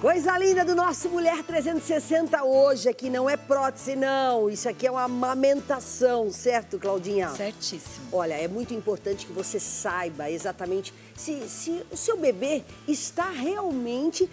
Coisa linda do nosso Mulher 360 hoje, aqui não é prótese, não. Isso aqui é uma amamentação, certo, Claudinha? Certíssimo. Olha, é muito importante que você saiba exatamente se o seu bebê está realmente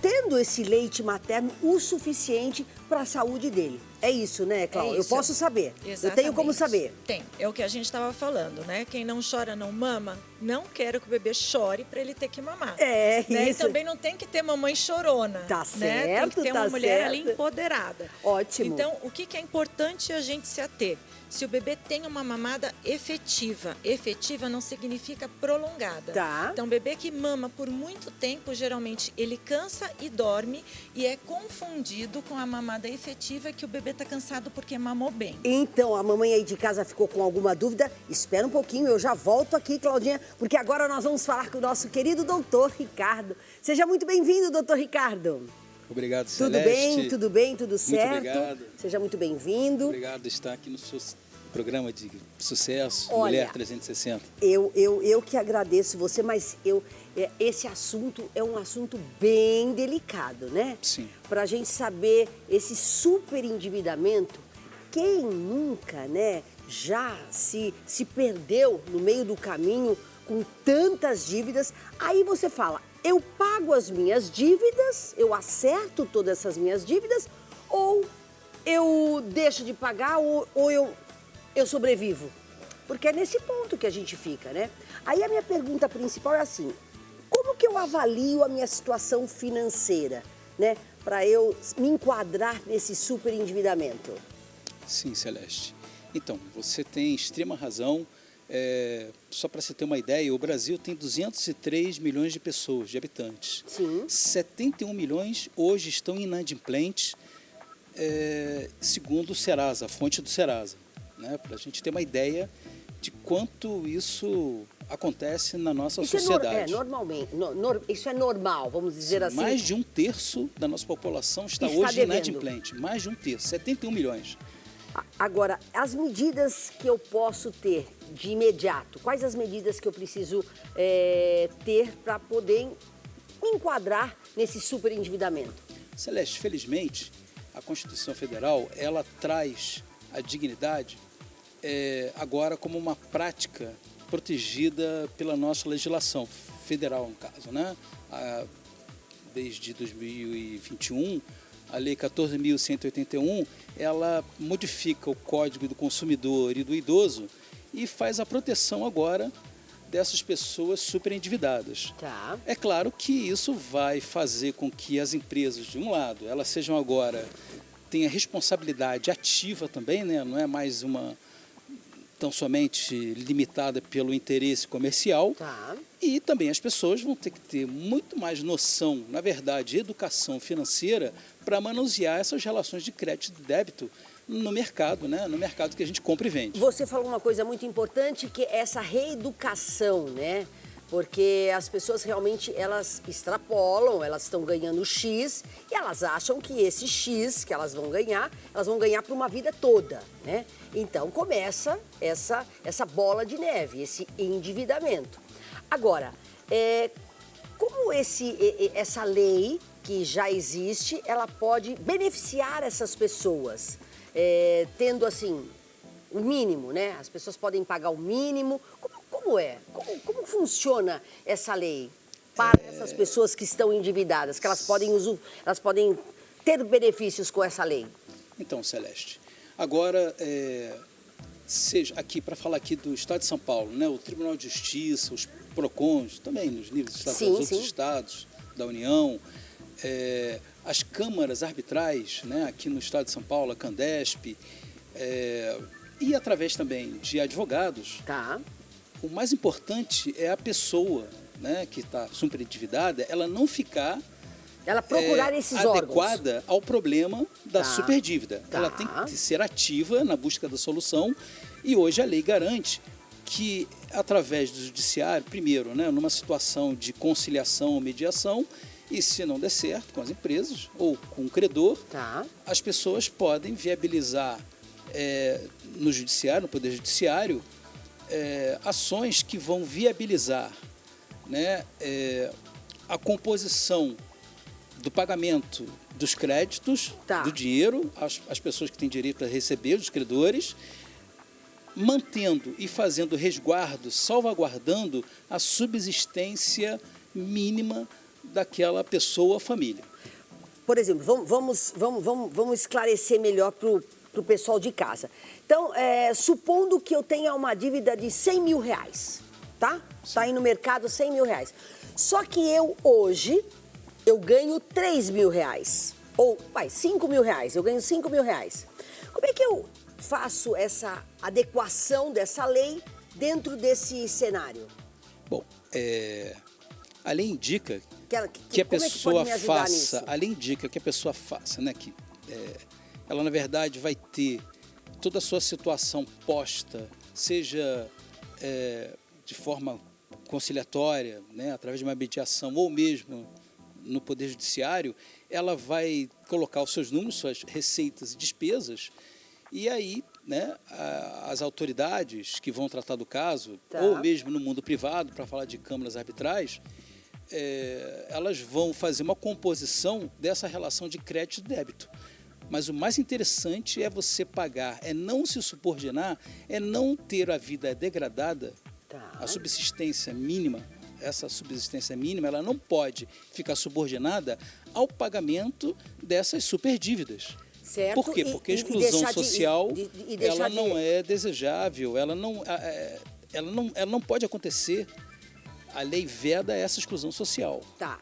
tendo esse leite materno o suficiente para a saúde dele. É isso, né, Cláudia? Eu posso saber. Exatamente. Eu tenho como saber. Tem. É o que a gente estava falando, né? Quem não chora não mama. Não quero que o bebê chore para ele ter que mamar. É, né? isso. E também não tem que ter mamãe chorona. Tá né? certo, Tem que ter uma mulher certo. ali empoderada. Ótimo. Então, o que é importante a gente se ater? Se o bebê tem uma mamada efetiva. Efetiva não significa prolongada. Tá. Então, o bebê que mama por muito tempo, geralmente, ele cansa e dorme e é confundido com a mamada efetiva que o bebê está cansado porque mamou bem. Então, a mamãe aí de casa ficou com alguma dúvida? Espera um pouquinho, eu já volto aqui, Claudinha, porque agora nós vamos falar com o nosso querido doutor Ricardo. Seja muito bem-vindo, doutor Ricardo. Obrigado, Tudo Celeste. tudo bem, tudo certo? Muito obrigado. Seja muito bem-vindo. Obrigado por estar aqui no seu programa de sucesso, Olha, Mulher 360. Eu que agradeço você, mas esse assunto é um assunto bem delicado, né? Sim. Pra gente saber esse super endividamento, quem nunca, né, já se perdeu no meio do caminho com tantas dívidas, aí você fala, eu pago as minhas dívidas, eu acerto todas essas minhas dívidas, ou eu deixo de pagar, ou eu sobrevivo. Porque é nesse ponto que a gente fica, né? Aí a minha pergunta principal é assim, como que eu avalio a minha situação financeira, né? Para eu me enquadrar nesse super endividamento? Sim, Celeste. Então, você tem extrema razão. Só para você ter uma ideia, o Brasil tem 203 milhões de pessoas, de habitantes. Sim. 71 milhões hoje estão inadimplentes, segundo o Serasa, a fonte do Serasa. Né? Para a gente ter uma ideia de quanto isso acontece na nossa sociedade. Isso é normal, vamos dizer Sim, assim. mais de 1/3 da nossa população está hoje devendo. inadimplente. Mais de 1/3, 71 milhões. Agora, as medidas que eu posso ter de imediato, quais as medidas que eu preciso ter para poder me enquadrar nesse super endividamento? Celeste, felizmente, a Constituição Federal, ela traz a dignidade agora como uma prática protegida pela nossa legislação federal, no caso, né? Desde 2021, a Lei 14.181, ela modifica o Código do Consumidor e do Idoso e faz a proteção agora dessas pessoas superendividadas. Tá. É claro que isso vai fazer com que as empresas, de um lado, elas sejam agora, tenham responsabilidade ativa também, né? Não é mais uma tão somente limitada pelo interesse comercial. Tá. E também as pessoas vão ter que ter muito mais noção, na verdade, educação financeira para manusear essas relações de crédito e débito no mercado, né? No mercado que a gente compra e vende. Você falou uma coisa muito importante, que é essa reeducação, né? Porque as pessoas realmente, elas extrapolam, elas estão ganhando X e elas acham que esse X que elas vão ganhar para uma vida toda, né? Então começa essa bola de neve, esse endividamento. Agora, como essa lei que já existe, ela pode beneficiar essas pessoas, tendo assim, o mínimo, né? As pessoas podem pagar o mínimo. Como é? Como funciona essa lei para essas pessoas que estão endividadas, que elas podem ter benefícios com essa lei? Então, Celeste, agora, seja aqui para falar aqui do Estado de São Paulo, né? O Tribunal de Justiça, os PROCONs, também nos níveis estaduais, Sim, os outros sim. estados da União, as câmaras arbitrais, né? Aqui no Estado de São Paulo, a Candesp, e através também de advogados. Tá. O mais importante é a pessoa, né, que está superendividada, ela não ficar Ela procurar esses órgãos. adequada ao problema da Tá. superdívida. Tá. Ela tem que ser ativa na busca da solução e hoje a lei garante que, através do judiciário, primeiro, né, numa situação de conciliação ou mediação, e se não der certo com as empresas ou com o credor, Tá. as pessoas podem viabilizar no judiciário, no Poder Judiciário, ações que vão viabilizar, né, a composição do pagamento dos créditos, Tá. do dinheiro, as pessoas que têm direito a receber, os credores, mantendo e fazendo resguardo, salvaguardando a subsistência mínima daquela pessoa ou família. Por exemplo, vamos esclarecer melhor para o pessoal de casa. Então, supondo que eu tenha uma dívida de 100 mil reais, tá? Está aí no mercado 100 mil reais. Só que hoje, eu ganho 3 mil reais. Ou, 5 mil reais, eu ganho 5 mil reais. Como é que eu faço essa adequação dessa lei dentro desse cenário? Bom, a lei indica que a Como é que pode pessoa me ajudar faça, nisso? a lei indica que a pessoa faça, né, que ela na verdade vai ter toda a sua situação posta, seja de forma conciliatória, né, através de uma mediação ou mesmo no Poder Judiciário, ela vai colocar os seus números, suas receitas e despesas, e aí, né, as autoridades que vão tratar do caso, Tá. ou mesmo no mundo privado, para falar de câmaras arbitrais, elas vão fazer uma composição dessa relação de crédito e débito. Mas o mais interessante é você pagar, é não se subordinar, é não ter a vida degradada, Tá. a subsistência mínima. Essa subsistência mínima, ela não pode ficar subordinada ao pagamento dessas superdívidas. Certo? Por quê? Porque a exclusão deixar social, deixar ela não é desejável, ela não pode acontecer. A lei veda essa exclusão social. Tá,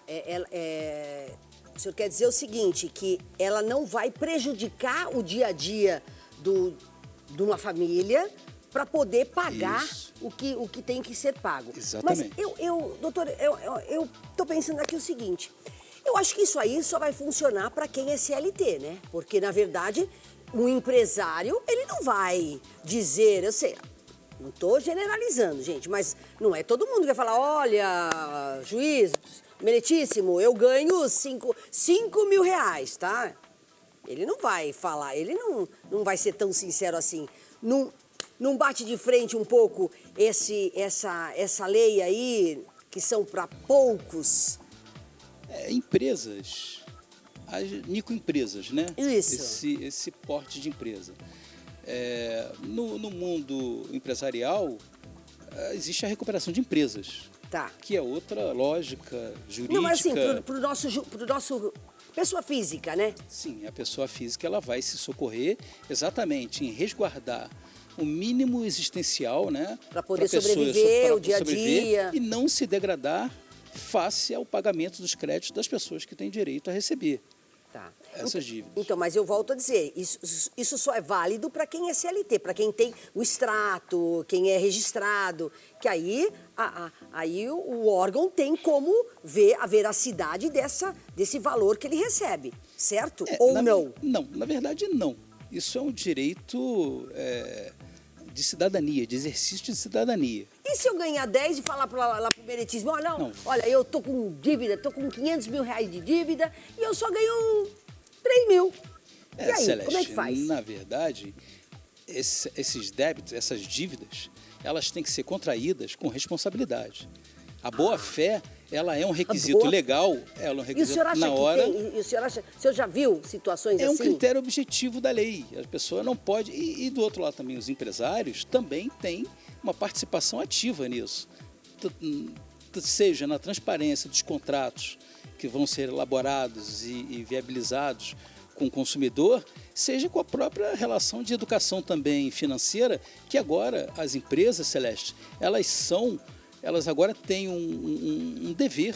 o senhor quer dizer o seguinte, que ela não vai prejudicar o dia a dia de uma família para poder pagar Isso. o que tem que ser pago. Exatamente. Mas, doutor, eu tô pensando aqui o seguinte, eu acho que isso aí só vai funcionar para quem é CLT, né? Porque, na verdade, o empresário, ele não vai dizer, eu sei, não estou generalizando, gente, mas não é todo mundo que vai falar, olha, juiz, meritíssimo, eu ganho 5 mil reais, tá? Ele não vai falar, ele não vai ser tão sincero assim. Não bate de frente um pouco essa lei aí, que são para poucos? Empresas, as microempresas, né? Isso. Esse porte de empresa. No mundo empresarial, existe a recuperação de empresas, Tá. que é outra lógica jurídica. Não, mas assim, pro nosso pessoa física, né? Sim, a pessoa física ela vai se socorrer exatamente em resguardar o mínimo existencial, né? Pra poder pra pessoa sobreviver, o dia a sobreviver dia. E não se degradar face ao pagamento dos créditos das pessoas que têm direito a receber Tá. essas dívidas. Então, mas eu volto a dizer, isso só é válido para quem é CLT, para quem tem o extrato, quem é registrado, que aí o órgão tem como ver a veracidade desse valor que ele recebe, certo? Ou não? Não, na verdade não. Isso é um direito de cidadania, de exercício de cidadania. E se eu ganhar 10 e falar lá pro meritíssimo, olha, eu tô com dívida, tô com 500 mil reais de dívida e eu só ganho 3 mil. E aí, Celeste, como é que faz? Na verdade, esses débitos, essas dívidas, elas têm que ser contraídas com responsabilidade. A boa-fé, ela é um requisito legal, ela é um E o requisito senhor acha na hora. o senhor já viu situações É um assim? critério objetivo da lei. A pessoa não pode... E do outro lado também, os empresários também têm uma participação ativa nisso. Seja na transparência dos contratos que vão ser elaborados e viabilizados com o consumidor, seja com a própria relação de educação também financeira, que agora as empresas, Celeste, elas agora têm um dever,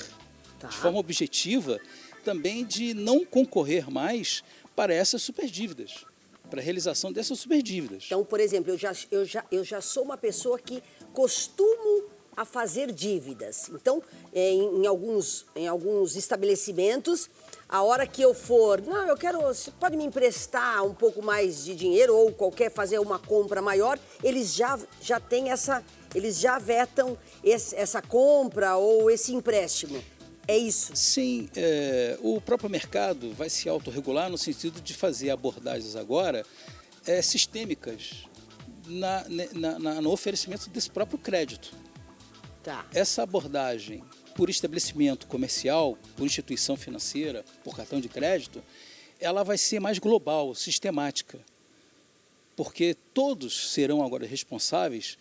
Tá. de forma objetiva, também de não concorrer mais para essas superdívidas, para a realização dessas superdívidas. Então, por exemplo, eu já sou uma pessoa que costumo a fazer dívidas. Então, em alguns estabelecimentos, a hora que eu for, você pode me emprestar um pouco mais de dinheiro ou fazer uma compra maior, eles já têm eles já vetam essa compra ou esse empréstimo. É isso? Sim, o próprio mercado vai se autorregular no sentido de fazer abordagens agora sistêmicas no oferecimento desse próprio crédito. Tá. Essa abordagem por estabelecimento comercial, por instituição financeira, por cartão de crédito, ela vai ser mais global, sistemática, porque todos serão agora responsáveis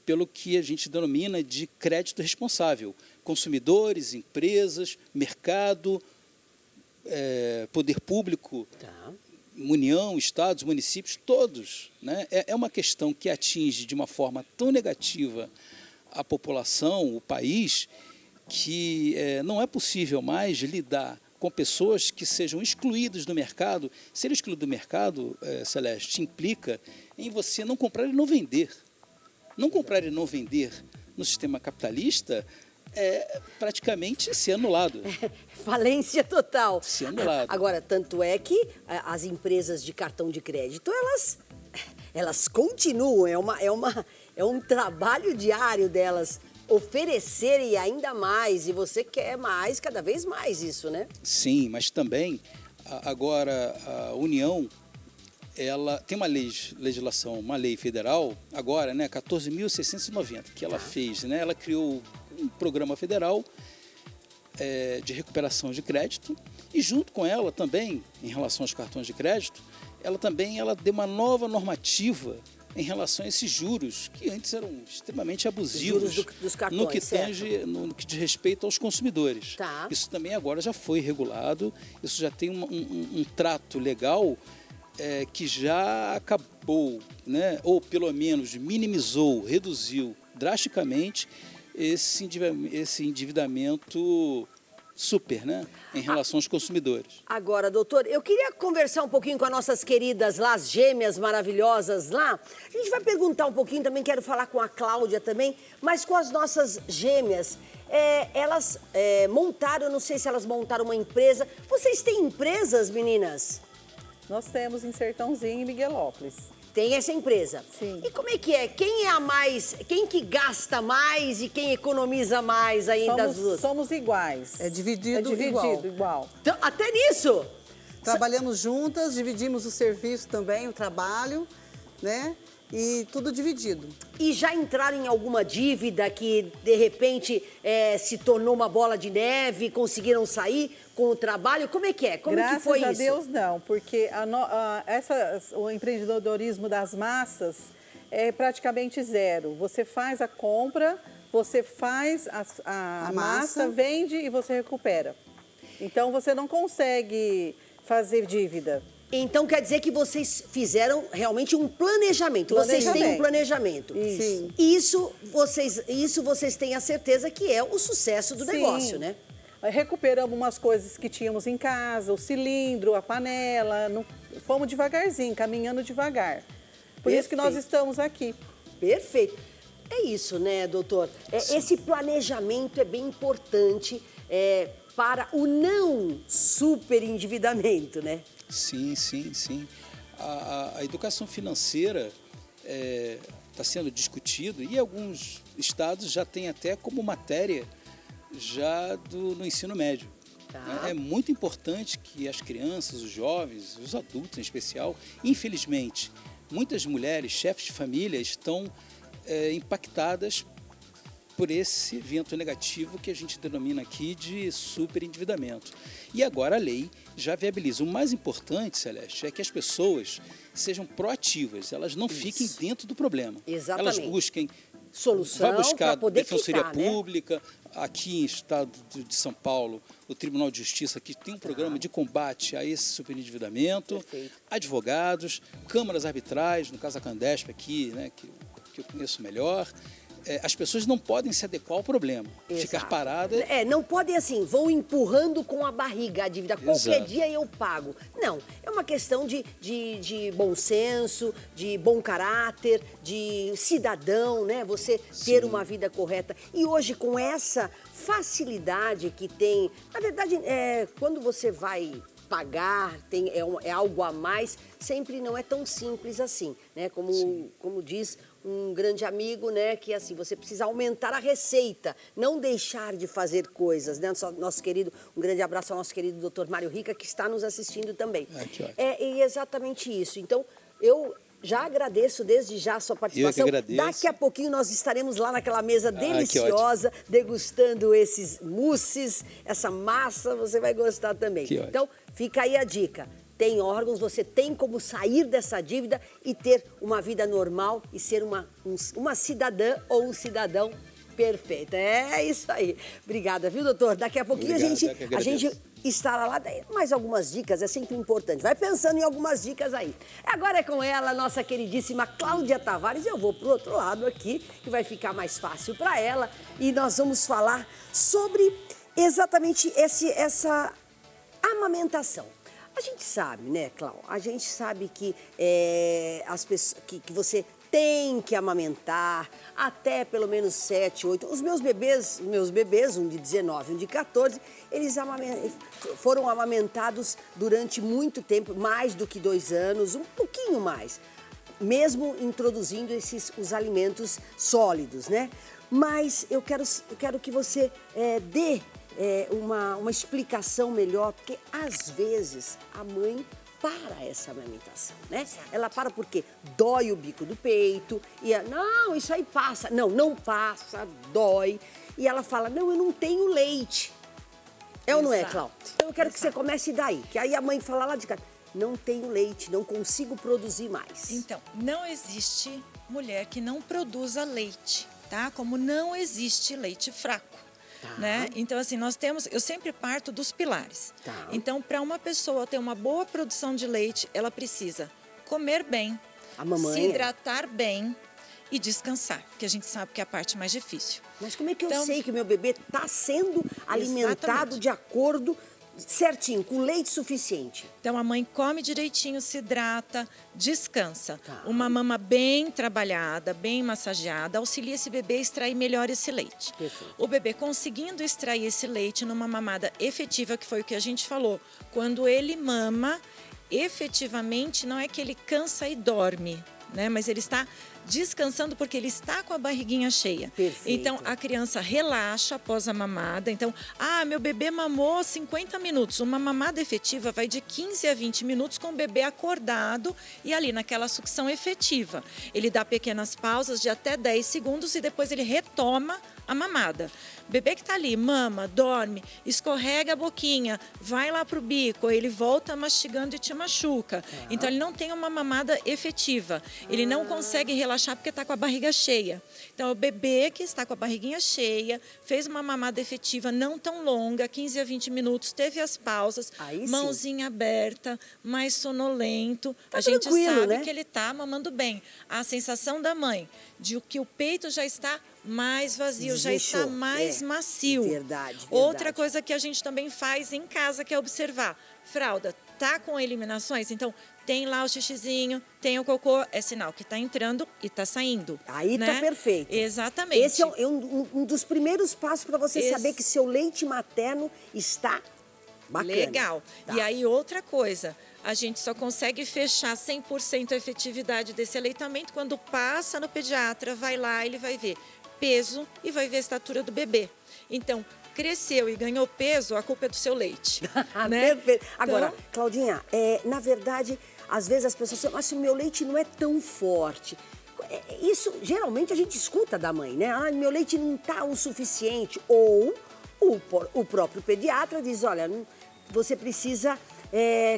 pelo que a gente denomina de crédito responsável. Consumidores, empresas, mercado, poder público, Tá. União, estados, municípios, todos. Né? É uma questão que atinge de uma forma tão negativa a população, o país, que não é possível mais lidar com pessoas que sejam excluídas do mercado. Ser excluído do mercado, Celeste, implica em você não comprar e não vender. Não comprar e não vender no sistema capitalista é praticamente ser anulado. Falência total. Ser anulado. Agora, tanto é que as empresas de cartão de crédito, elas continuam, é um trabalho diário delas oferecerem ainda mais, e você quer mais, cada vez mais isso, né? Sim, mas também, agora, a União, ela tem uma legislação, uma lei federal, agora, né, 14.690, que ela fez, né? Ela criou um programa federal de recuperação de crédito, e junto com ela também, em relação aos cartões de crédito, ela deu uma nova normativa em relação a esses juros, que antes eram extremamente abusivos Dos cartões, no que diz respeito aos consumidores. Tá. Isso também agora já foi regulado, isso já tem um trato legal que já acabou, né? Ou pelo menos minimizou, reduziu drasticamente esse endividamento super, né? Em relação aos consumidores. Agora, doutor, eu queria conversar um pouquinho com as nossas queridas lá, as gêmeas maravilhosas lá. A gente vai perguntar um pouquinho também, quero falar com a Cláudia também, mas com as nossas gêmeas. Elas montaram, eu não sei se elas montaram uma empresa. Vocês têm empresas, meninas? Nós temos em Sertãozinho e Miguelópolis. Tem essa empresa. Sim. E como é que é? Quem é a mais, quem que gasta mais e quem economiza mais aí das duas? Somos iguais. É dividido igual. Então, até nisso? Trabalhamos juntas, dividimos o serviço também, o trabalho, né? E tudo dividido. E já entraram em alguma dívida que, de repente, se tornou uma bola de neve, conseguiram sair com o trabalho? Como é que é? Como Graças que foi a isso? Deus, não, porque o empreendedorismo das massas é praticamente zero. Você faz a compra, você faz a massa, vende e você recupera. Então, você não consegue fazer dívida. Então quer dizer que vocês fizeram realmente um planejamento. Vocês têm um planejamento. Isso. Isso vocês têm a certeza que é o sucesso do negócio, né? Recuperamos umas coisas que tínhamos em casa, o cilindro, a panela. Fomos devagarzinho, caminhando devagar. Por isso que nós estamos aqui. Perfeito. É isso, né, doutor? Esse planejamento é bem importante para o não superendividamento, né? Sim. A educação financeira está sendo discutida e alguns estados já têm até como matéria já no ensino médio. Tá. Né? É muito importante que as crianças, os jovens, os adultos em especial, infelizmente, muitas mulheres, chefes de família, estão impactadas por esse evento negativo que a gente denomina aqui de superendividamento. E agora a lei já viabiliza. O mais importante, Celeste, é que as pessoas sejam proativas, elas não fiquem dentro do problema. Exatamente. Elas busquem solução vai buscar para poder defensoria quitar, né? pública. Aqui em estado de São Paulo, o Tribunal de Justiça que tem um programa de combate a esse superendividamento. Perfeito. Advogados, câmaras arbitrais, no caso a Candesp aqui, né, que eu conheço melhor. As pessoas não podem se adequar ao problema, ficar paradas. Não podem assim, vão empurrando com a barriga a dívida. Qualquer Exato. dia eu pago. Não, é uma questão de bom senso, de bom caráter, de cidadão, né? Você ter uma vida correta. E hoje, com essa facilidade que tem, na verdade, quando você vai pagar, é algo a mais, sempre não é tão simples assim, né? Como diz um grande amigo, né, que assim, você precisa aumentar a receita, não deixar de fazer coisas, né? Um grande abraço ao nosso querido Dr. Mário Rica, que está nos assistindo também. Que ótimo. E exatamente isso. Então, eu já agradeço desde já a sua participação. Eu que agradeço. Daqui a pouquinho nós estaremos lá naquela mesa que deliciosa, degustando esses mousses, essa massa, você vai gostar também. Que ótimo. Então, fica aí a dica. Tem órgãos, você tem como sair dessa dívida e ter uma vida normal e ser uma cidadã ou um cidadão perfeito. É isso aí. Obrigada, viu, doutor? Daqui a pouquinho Obrigado, a gente estará lá. Mais algumas dicas, é sempre importante. Vai pensando em algumas dicas aí. Agora é com ela, nossa queridíssima Cláudia Tavares. Eu vou pro outro lado aqui, que vai ficar mais fácil para ela. E nós vamos falar sobre exatamente essa amamentação. A gente sabe, né, Cláudia? A gente sabe que, as pessoas, que você tem que amamentar até pelo menos 7, 8. Os meus bebês, um de 19, um de 14, eles foram amamentados durante muito tempo, mais do que 2 anos, um pouquinho mais, mesmo introduzindo os alimentos sólidos, né? Mas eu quero que você dê uma explicação melhor, porque às vezes a mãe para essa amamentação, né? Exato. Ela para porque dói o bico do peito e não, isso aí passa. Não passa, dói. E ela fala, não, eu não tenho leite. É ou não é, Exato. Cláudia? Então eu quero que você comece daí, que aí a mãe fala lá de casa, não tenho leite, não consigo produzir mais. Então, não existe mulher que não produza leite, tá? Como não existe leite fraco. Né? Então, assim, eu sempre parto dos pilares. Tá. Então, para uma pessoa ter uma boa produção de leite, ela precisa comer bem, A mamãe se hidratar bem e descansar, que a gente sabe que é a parte mais difícil. Mas como é que eu Então, sei que o meu bebê está sendo alimentado Exatamente. de acordo certinho, com leite suficiente? Então, a mãe come direitinho, se hidrata, descansa. Tá. Uma mama bem trabalhada, bem massageada, auxilia esse bebê a extrair melhor esse leite. Perfeito. O bebê conseguindo extrair esse leite numa mamada efetiva, que foi o que a gente falou, quando ele mama, efetivamente não é que ele cansa e dorme, né? Mas ele está descansando porque ele está com a barriguinha cheia. Perfeito. Então, a criança relaxa após a mamada. Então, meu bebê mamou 50 minutos. Uma mamada efetiva vai de 15 a 20 minutos com o bebê acordado e ali naquela sucção efetiva. Ele dá pequenas pausas de até 10 segundos e depois ele retoma a mamada. Bebê que está ali, mama, dorme, escorrega a boquinha, vai lá pro bico, ele volta mastigando e te machuca. Então, ele não tem uma mamada efetiva. Ele não consegue relaxar porque está com a barriga cheia. Então, o bebê que está com a barriguinha cheia, fez uma mamada efetiva não tão longa, 15 a 20 minutos, teve as pausas, Aí sim. mãozinha aberta, mais sonolento. Tá a gente tranquilo, sabe né? que ele está mamando bem. A sensação da mãe de que o peito já está mais vazio, já está Desinchou. mais macio. Verdade. Outra coisa que a gente também faz em casa, que é observar. Fralda tá com eliminações, então tem lá o xixizinho, tem o cocô, é sinal que está entrando e está saindo. Aí né? tá perfeito. Exatamente. Esse é um dos primeiros passos para você saber que seu leite materno está bacana. Legal. Tá. E aí, outra coisa, a gente só consegue fechar 100% a efetividade desse aleitamento quando passa no pediatra, vai lá, ele vai ver peso e vai ver a estatura do bebê. Então, cresceu e ganhou peso, a culpa é do seu leite. né? Perfeito. Agora, Então, Claudinha, na verdade, às vezes as pessoas falam, mas o meu leite não é tão forte. Isso, geralmente, a gente escuta da mãe, né? Meu leite não está o suficiente. Ou o próprio pediatra diz, olha, você precisa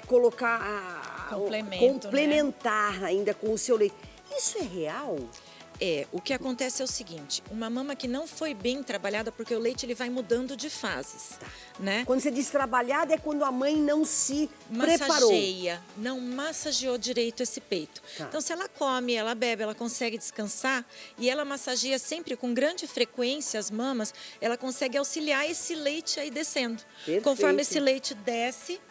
colocar... complementar ainda com o seu leite. Isso é real? O que acontece é o seguinte, uma mama que não foi bem trabalhada, porque o leite ele vai mudando de fases, né? Quando você diz trabalhada é quando a mãe não se preparou. Massageia, não massageou direito esse peito. Tá. Então, se ela come, ela bebe, ela consegue descansar e ela massageia sempre com grande frequência as mamas, ela consegue auxiliar esse leite aí descendo. Perfeito. Conforme esse leite desce,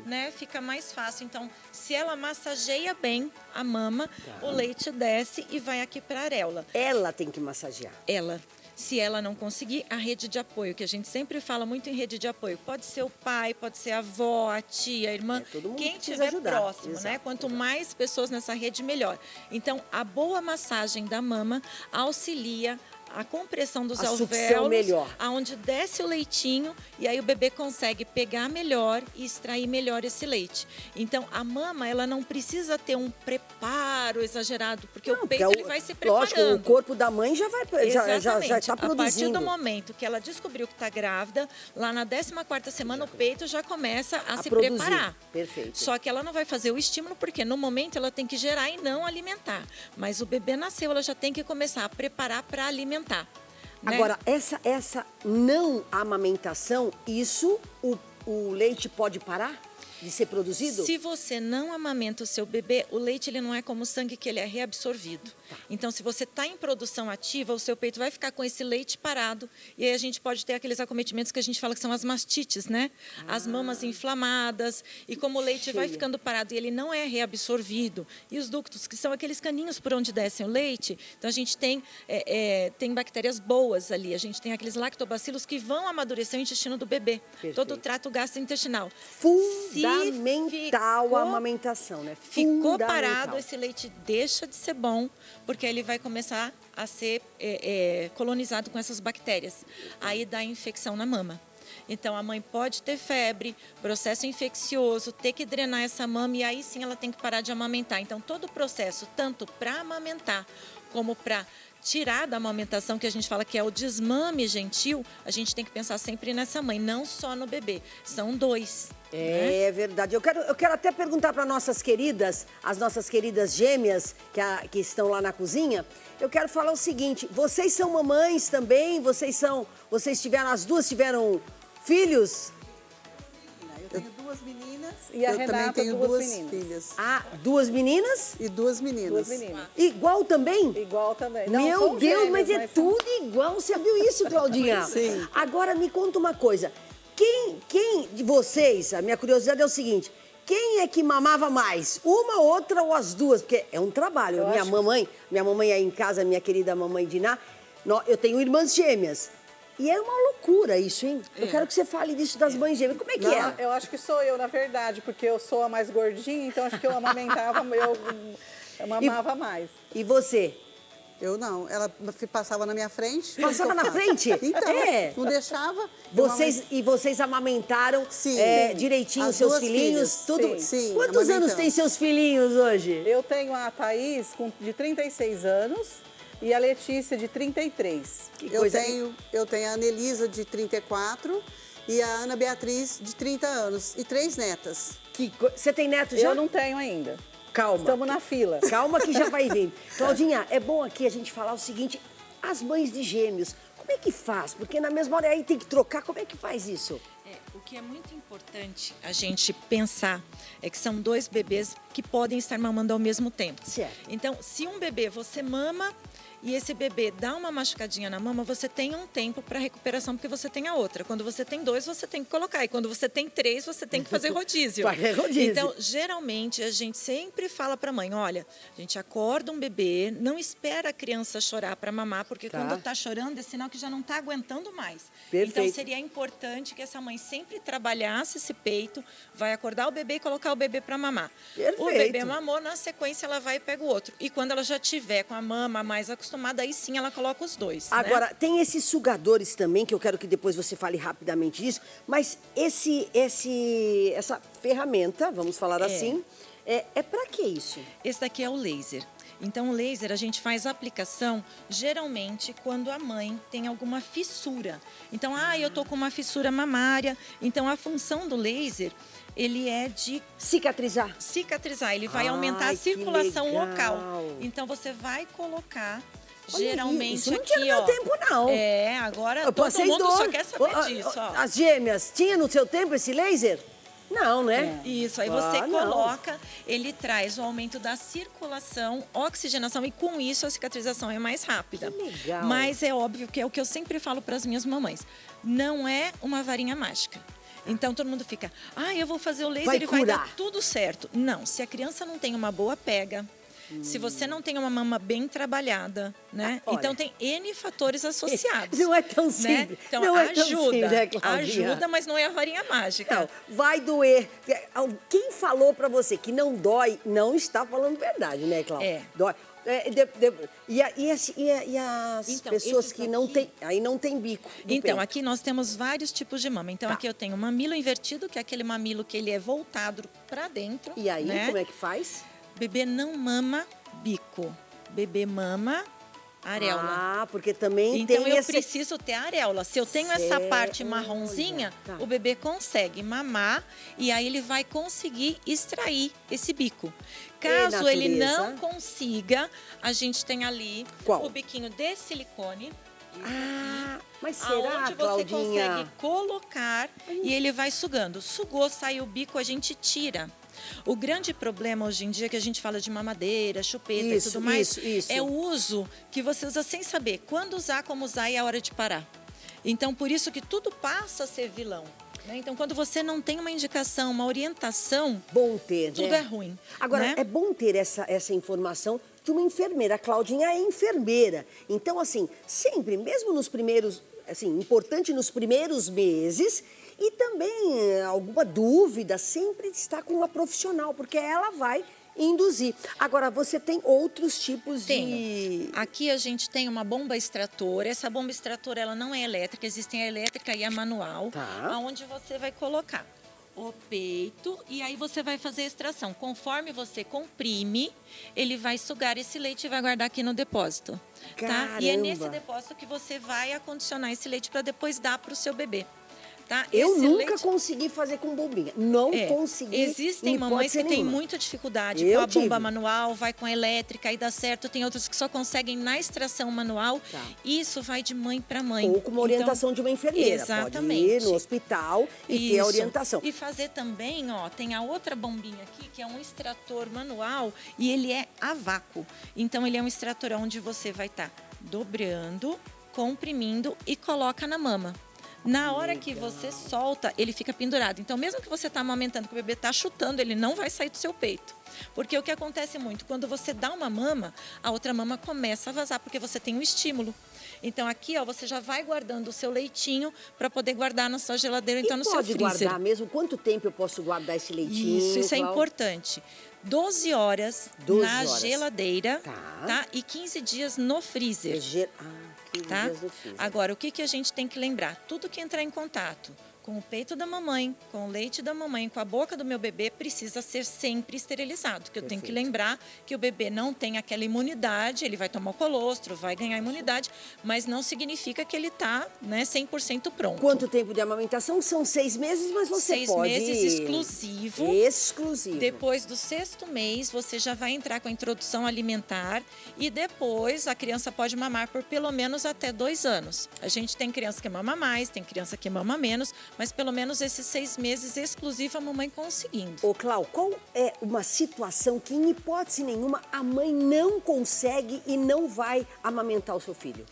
né, fica mais fácil. Então, se ela massageia bem a mama, o leite desce e vai aqui para a areola. Ela tem que massagear. Ela, se ela não conseguir, a rede de apoio, que a gente sempre fala muito em rede de apoio. Pode ser o pai, pode ser a avó, a tia, a irmã, todo mundo quem precisa estiver ajudar. próximo, né? Exato, Quanto exato. mais pessoas nessa rede, melhor. Então, a boa massagem da mama auxilia a compressão dos A sucção alvéolos, melhor. aonde desce o leitinho e aí o bebê consegue pegar melhor e extrair melhor esse leite. Então, a mama, ela não precisa ter um preparo exagerado, porque o peito ele vai se preparando. Lógico, o corpo da mãe já vai já Exatamente. está produzindo. A partir do momento que ela descobriu que está grávida, lá na 14ª semana, o peito já começa a se produzir. preparar. Perfeito. Só que ela não vai fazer o estímulo, porque no momento ela tem que gerar e não alimentar. Mas o bebê nasceu, ela já tem que começar a preparar para alimentar. Né? Agora, essa não amamentação, isso o leite pode parar de ser produzido? Se você não amamenta o seu bebê, o leite ele não é como o sangue, que ele é reabsorvido. Então, se você está em produção ativa, o seu peito vai ficar com esse leite parado e aí a gente pode ter aqueles acometimentos que a gente fala que são as mastites, né? As mamas inflamadas, e como o leite vai ficando parado e ele não é reabsorvido, e os ductos, que são aqueles caninhos por onde descem o leite, então a gente tem bactérias boas ali, a gente tem aqueles lactobacilos que vão amadurecer o intestino do bebê, todo o trato gastrointestinal. Fundamental a amamentação, né? Ficou parado, esse leite deixa de ser bom, porque ele vai começar a ser colonizado com essas bactérias. Aí dá infecção na mama. Então, a mãe pode ter febre, processo infeccioso, ter que drenar essa mama e aí sim ela tem que parar de amamentar. Então, todo o processo, tanto para amamentar como para tirar da amamentação, que a gente fala que é o desmame gentil, a gente tem que pensar sempre nessa mãe, não só no bebê. São dois. É verdade. Eu quero até perguntar para as nossas queridas gêmeas que estão lá na cozinha. Eu quero falar o seguinte: vocês são mamães também? As duas tiveram filhos? Eu tenho 2 meninas e Eu a também Renata tenho 2 duas meninas. filhas. Ah, 2 meninas? E 2 meninas. 2 meninas. Igual também? Igual também. Não, Meu são Deus, gêmeas, mas é são- tudo igual. Você viu isso, Claudinha? Sim. Agora me conta uma coisa. Quem de vocês, a minha curiosidade é o seguinte: quem é que mamava mais? Uma, outra ou as duas? Porque é um trabalho. Minha mamãe aí em casa, minha querida mamãe Diná, eu tenho irmãs gêmeas. E é uma loucura isso, hein? Eu quero que você fale disso das mães gêmeas. Como é que Não, é? eu acho que sou eu, na verdade, porque eu sou a mais gordinha, então acho que eu amamentava, eu mamava mais. E você? Eu não. Ela passava na minha frente. Passava o que eu na faço? frente? Então, É. não deixava. Vocês amamentaram Sim. direitinho os As seus duas filhinhos? filhas. Tudo? Sim, Quantos anos amamentamos. tem seus filhinhos hoje? Eu tenho a Thaís, de 36 anos, e a Letícia, de 33. Que Eu coisa. tenho a Anelisa, de 34, e a Ana Beatriz, de 30 anos. E 3 netas. Você tem neto já? Eu não tenho ainda. Calma. Estamos na fila. Calma que já vai vindo. Claudinha, é bom aqui a gente falar o seguinte: as mães de gêmeos, como é que faz? Porque na mesma hora aí tem que trocar, como é que faz isso? O que é muito importante a gente pensar é que são 2 bebês que podem estar mamando ao mesmo tempo. Certo. Então, se um bebê você mama e esse bebê dá uma machucadinha na mama, você tem um tempo para recuperação, porque você tem a outra. Quando você tem 2, você tem que colocar. E quando você tem 3, você tem que fazer rodízio. Fazer rodízio. Então, geralmente, a gente sempre fala para a mãe, olha, a gente acorda um bebê, não espera a criança chorar para mamar, porque Tá. quando está chorando é sinal que já não está aguentando mais. Perfeito. Então, seria importante que essa mãe sempre trabalhasse esse peito, vai acordar o bebê e colocar o bebê para mamar. Perfeito. O bebê mamou, na sequência ela vai e pega o outro. E quando ela já tiver com a mama mais acostumada, aí sim ela coloca os 2. Agora, tem esses sugadores também, que eu quero que depois você fale rapidamente disso, mas essa ferramenta, vamos falar assim, é para que isso? Esse daqui é o laser. Então, o laser, a gente faz a aplicação geralmente quando a mãe tem alguma fissura. Então, eu tô com uma fissura mamária. Então, a função do laser, ele é de Cicatrizar. cicatrizar. Ele vai Ai, aumentar a que circulação legal. local. Então, você vai colocar... Olha geralmente isso não aqui, tinha no meu ó. tempo, não. Agora Eu todo passei mundo dor. só quer saber disso, ó. As gêmeas, tinha no seu tempo esse laser? Não, né? Isso, aí você não. coloca, ele traz o aumento da circulação, oxigenação e com isso a cicatrização é mais rápida. Que legal. Mas é óbvio que é o que eu sempre falo para as minhas mamães, não é uma varinha mágica. Então todo mundo fica, eu vou fazer o laser Vai e vai curar. dar tudo certo. Não, se a criança não tem uma boa pega, se você não tem uma mama bem trabalhada, né? Olha. Então tem N fatores associados. Não é tão né? simples. Então Não é tão ajuda, simples, né, Claudinha? ajuda, mas não é a varinha mágica. Não, vai doer. Quem falou pra você que não dói, não está falando verdade, né, Cláudia? É. Dói. E as Então, pessoas esses que não daqui- têm, aí não tem bico do Então, peito. aqui nós temos vários tipos de mama. Então, Tá. aqui eu tenho o mamilo invertido, que é aquele mamilo que ele é voltado para dentro. E aí, né? como é que faz? Bebê não mama bico. Bebê mama areola. Ah, porque também Então tem eu esse... preciso ter areola. Se eu tenho essa parte Olha, marronzinha, tá. o bebê consegue mamar e aí ele vai conseguir extrair esse bico. Caso ele natureza. não consiga, a gente tem ali Qual? o biquinho de silicone. Ah, mas será, Aonde você Claudinha? consegue colocar e ele vai sugando. Sugou, saiu o bico, a gente tira. O grande problema hoje em dia que a gente fala de mamadeira, chupeta Isso, e tudo mais, isso. é o uso que você usa sem saber quando usar, como usar e a hora de parar. Então, por isso que tudo passa a ser vilão. Né? Então, quando você não tem uma indicação, uma orientação, Bom ter, tudo né? é ruim. Agora, né? é bom ter essa informação de uma enfermeira. A Claudinha é enfermeira. Então, assim, sempre, mesmo nos primeiros, assim, importante nos primeiros meses, e também alguma dúvida, sempre está com uma profissional, porque ela vai induzir. Agora, você tem outros tipos de... Tenho. Aqui a gente tem uma bomba extratora. Essa bomba extratora ela não é elétrica, existem a elétrica e a manual, Tá. onde você vai colocar o peito e aí você vai fazer a extração. Conforme você comprime, ele vai sugar esse leite e vai guardar aqui no depósito. Tá? E é nesse Caramba. depósito que você vai acondicionar esse leite para depois dar para o seu bebê. Tá? Eu Esse nunca leite- consegui fazer com bombinha. Não É, consegui. Existem em mamães hipótese que têm nenhuma. muita dificuldade Eu com a bomba tive. manual, vai com a elétrica e dá certo. Tem outros que só conseguem na extração manual. Tá. Isso vai de mãe para mãe. Ou com uma orientação de uma enfermeira. Exatamente. Pode ir no hospital e ter a Isso. orientação. E fazer também, ó, tem a outra bombinha aqui, que é um extrator manual e ele é a vácuo. Então, ele é um extrator onde você vai estar dobrando, comprimindo e coloca na mama. Na hora que você solta, ele fica pendurado. Então, mesmo que você está amamentando, que o bebê está chutando, ele não vai sair do seu peito. Porque o que acontece muito, quando você dá uma mama, a outra mama começa a vazar, porque você tem um estímulo. Então, aqui, ó, você já vai guardando o seu leitinho para poder guardar na sua geladeira, então E no seu pode freezer. guardar mesmo? Quanto tempo eu posso guardar esse leitinho? Isso é Clau? importante. 12 horas 12 na horas. geladeira, Tá. tá? E 15 dias no freezer. 15 Tá? dias no freezer. Agora, o que, que a gente tem que lembrar? Tudo que entrar em contato com o peito da mamãe, com o leite da mamãe, com a boca do meu bebê, precisa ser sempre esterilizado. Que eu tenho que Perfeito. lembrar que o bebê não tem aquela imunidade, ele vai tomar o colostro, vai ganhar imunidade, mas não significa que ele está, né, 100% pronto. Quanto tempo de amamentação? São 6 meses, mas você 6 pode... meses exclusivo. Exclusivo. Depois do 6º mês, você já vai entrar com a introdução alimentar e depois a criança pode mamar por pelo menos até 2 anos. A gente tem criança que mama mais, tem criança que mama menos, mas pelo menos esses 6 meses exclusivo a mamãe conseguindo. Ô, Clau, qual é uma situação que, em hipótese nenhuma, a mãe não consegue e não vai amamentar o seu filho?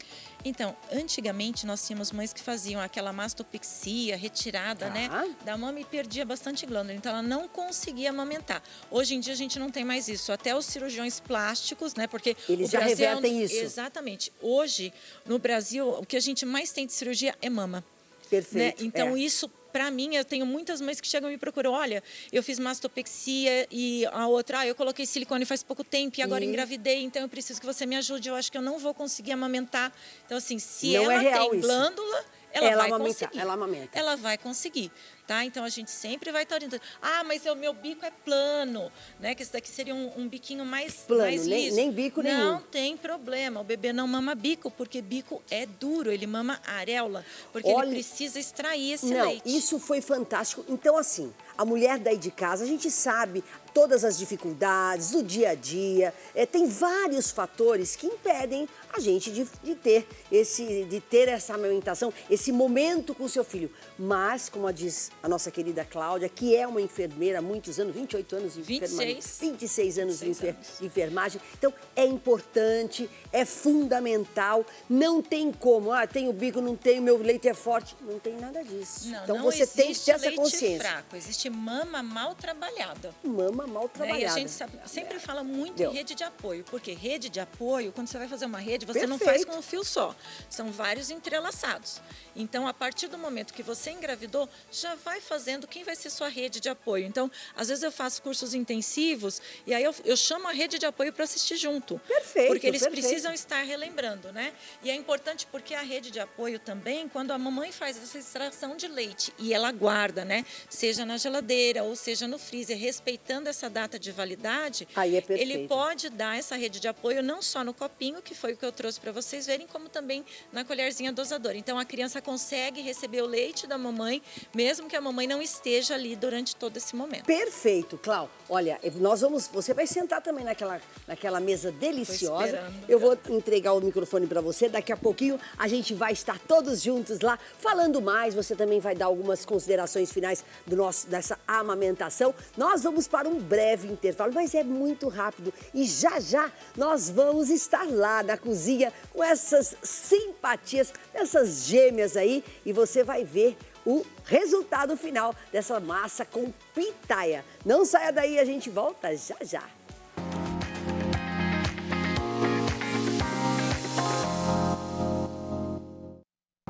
Então, antigamente nós tínhamos mães que faziam aquela mastopexia, retirada, Tá. né, da mama e perdia bastante glândula, então ela não conseguia amamentar. Hoje em dia a gente não tem mais isso, até os cirurgiões plásticos, né, porque Eles o já Brasil revertem isso. Exatamente. Hoje, no Brasil, o que a gente mais tem de cirurgia é mama. Perfeito. Né? Então, é. isso, para mim, eu tenho muitas mães que chegam e me procuram. Olha, eu fiz mastopexia e a outra, eu coloquei silicone faz pouco tempo e agora engravidei, então eu preciso que você me ajude. Eu acho que eu não vou conseguir amamentar. Então, assim, se Não é ela real tem isso. glândula, ela vai amamenta, conseguir. ela amamenta. Ela vai conseguir, tá? Então, a gente sempre vai estar orientando. Ah, mas o meu bico é plano, né? Que esse daqui seria um biquinho mais Plano, mais nem- liso. nem bico nenhum. Não tem problema, o bebê não mama bico, porque bico é duro, ele mama areola, porque Olha- ele precisa extrair esse Não, leite. isso foi fantástico. Então, assim, a mulher daí de casa, a gente sabe todas as dificuldades do dia a dia. Tem vários fatores que impedem a gente de ter essa amamentação, esse momento com o seu filho. Mas, como diz a nossa querida Cláudia, que é uma enfermeira há muitos anos, 28 anos de enfermagem. 26 anos de 26 anos. enfermagem. Então, é importante, é fundamental. Não tem como, tem o bico, não tem, o meu leite é forte. Não tem nada disso. Não, Então, não você tem que existe ter essa leite consciência. fraco, existe mama mal trabalhada. Mama mal Né? E trabalhada. a gente sempre fala muito Deu. em rede de apoio, porque rede de apoio, quando você vai fazer uma rede, você não Perfeito. faz com um fio só. São vários entrelaçados. Então, a partir do momento que você engravidou, já vai vai fazendo, quem vai ser sua rede de apoio. Então, às vezes eu faço cursos intensivos e aí eu chamo a rede de apoio para assistir junto. Perfeito, porque eles perfeito. precisam estar relembrando, né? E é importante porque a rede de apoio também, quando a mamãe faz essa extração de leite e ela guarda, né? Seja na geladeira ou seja no freezer, respeitando essa data de validade, Aí é perfeito. ele pode dar essa rede de apoio não só no copinho, que foi o que eu trouxe para vocês verem, como também na colherzinha dosadora. Então, a criança consegue receber o leite da mamãe, mesmo que a mamãe não esteja ali durante todo esse momento. Perfeito, Clau. Olha, você vai sentar também naquela mesa deliciosa. esperando. Eu vou entregar o microfone para você. Daqui a pouquinho a gente vai estar todos juntos lá falando mais. Você também vai dar algumas considerações finais dessa amamentação. Nós vamos para um breve intervalo, mas é muito rápido. E já já nós vamos estar lá na cozinha com essas simpatias, essas gêmeas aí. E você vai ver o resultado final dessa massa com pitaia. Não saia daí, a gente volta já já.